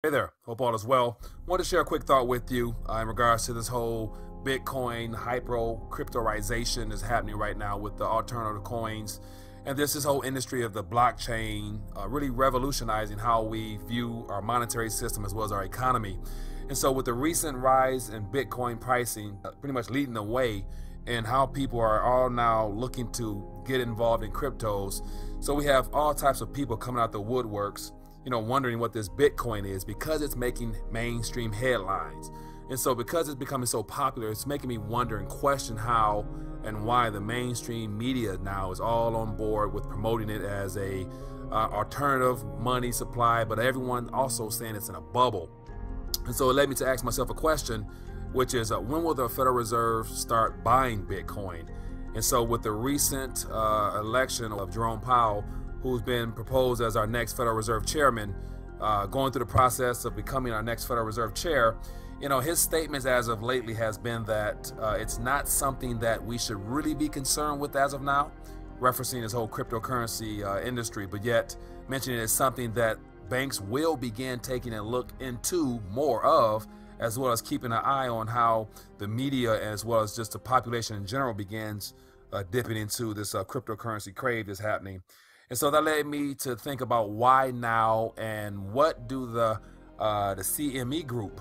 Hey there, hope all is well. Want to share a quick thought with you in regards to this whole Bitcoin cryptorization that's happening right now with the alternative coins. And this whole industry of the blockchain really revolutionizing how we view our monetary system as well as our economy. And so with the recent rise in Bitcoin pricing, pretty much leading the way in how people are all now looking to get involved in cryptos. So we have all types of people coming out the woodworks, wondering what this Bitcoin is because it's making mainstream headlines. And so because it's becoming so popular, it's making me wonder and question how and why the mainstream media now is all on board with promoting it as a alternative money supply, but everyone also saying it's in a bubble. And so it led me to ask myself a question, which is when will the Federal Reserve start buying Bitcoin? And so with the recent election of Jerome Powell, who's been proposed as our next Federal Reserve chairman, going through the process of becoming our next Federal Reserve chair, his statements as of lately has been that it's not something that we should really be concerned with as of now, referencing this whole cryptocurrency industry, but yet mentioning it's something that banks will begin taking a look into more of, as well as keeping an eye on how the media as well as just the population in general begins dipping into this cryptocurrency crave that's happening. And so that led me to think about why now and what do the CME group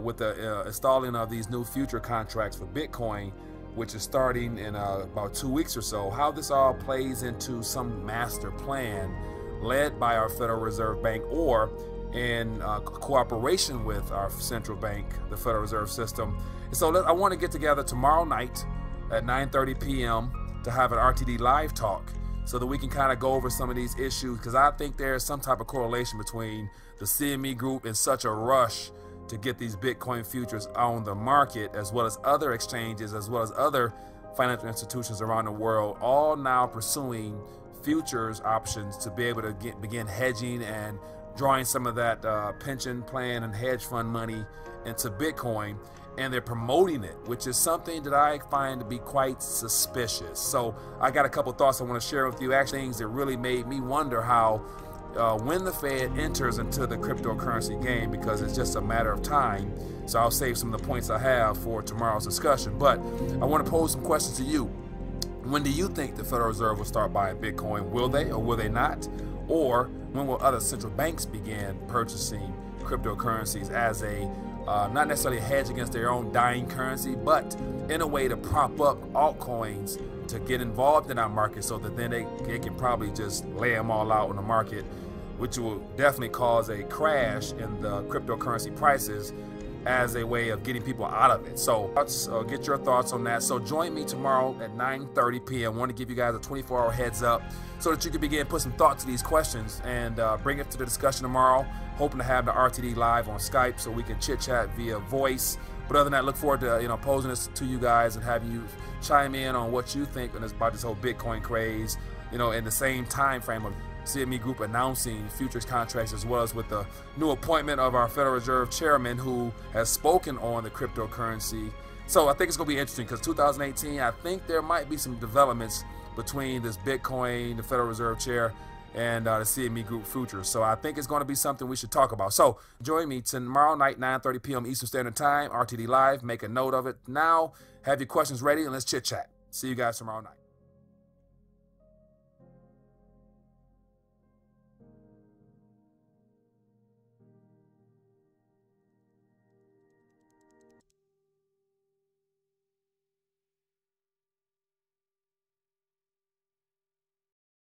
with the installing of these new future contracts for Bitcoin, which is starting in about 2 weeks or so, how this all plays into some master plan led by our Federal Reserve Bank or in cooperation with our central bank, the Federal Reserve System. And so I want to get together tomorrow night at 9:30 p.m. to have an RTD Live Talk, so that we can kind of go over some of these issues, because I think there's some type of correlation between the CME group in such a rush to get these Bitcoin futures on the market, as well as other exchanges, as well as other financial institutions around the world, all now pursuing futures options to be able to begin hedging and drawing some of that pension plan and hedge fund money into Bitcoin. And they're promoting it, which is something that I find to be quite suspicious. So I got a couple thoughts I want to share with you, actually things that really made me wonder how when the Fed enters into the cryptocurrency game, because it's just a matter of time. So I'll save some of the points I have for tomorrow's discussion. But I want to pose some questions to you. When do you think the Federal Reserve will start buying Bitcoin? Will they or will they not? Or when will other central banks begin purchasing cryptocurrencies as a not necessarily a hedge against their own dying currency, but in a way to prop up altcoins to get involved in our market, so that then they can probably just lay them all out on the market, which will definitely cause a crash in the cryptocurrency prices as a way of getting people out of it. So let's get your thoughts on that. So join me tomorrow at 9:30 p.m. I want to give you guys a 24-hour heads up so that you can begin to put some thought to these questions and bring it to the discussion tomorrow. Hoping to have the RTD live on Skype so we can chit chat via voice. But other than that, look forward to posing this to you guys and have you chime in on what you think about this whole Bitcoin craze, in the same time frame of CME Group announcing futures contracts, as well as with the new appointment of our Federal Reserve chairman who has spoken on the cryptocurrency. So I think it's going to be interesting, because 2018, I think there might be some developments between this Bitcoin, the Federal Reserve chair, and the CME Group futures. So I think it's going to be something we should talk about. So join me tomorrow night, 9:30 p.m. Eastern Standard Time, RTD Live. Make a note of it now. Have your questions ready and let's chit chat. See you guys tomorrow night.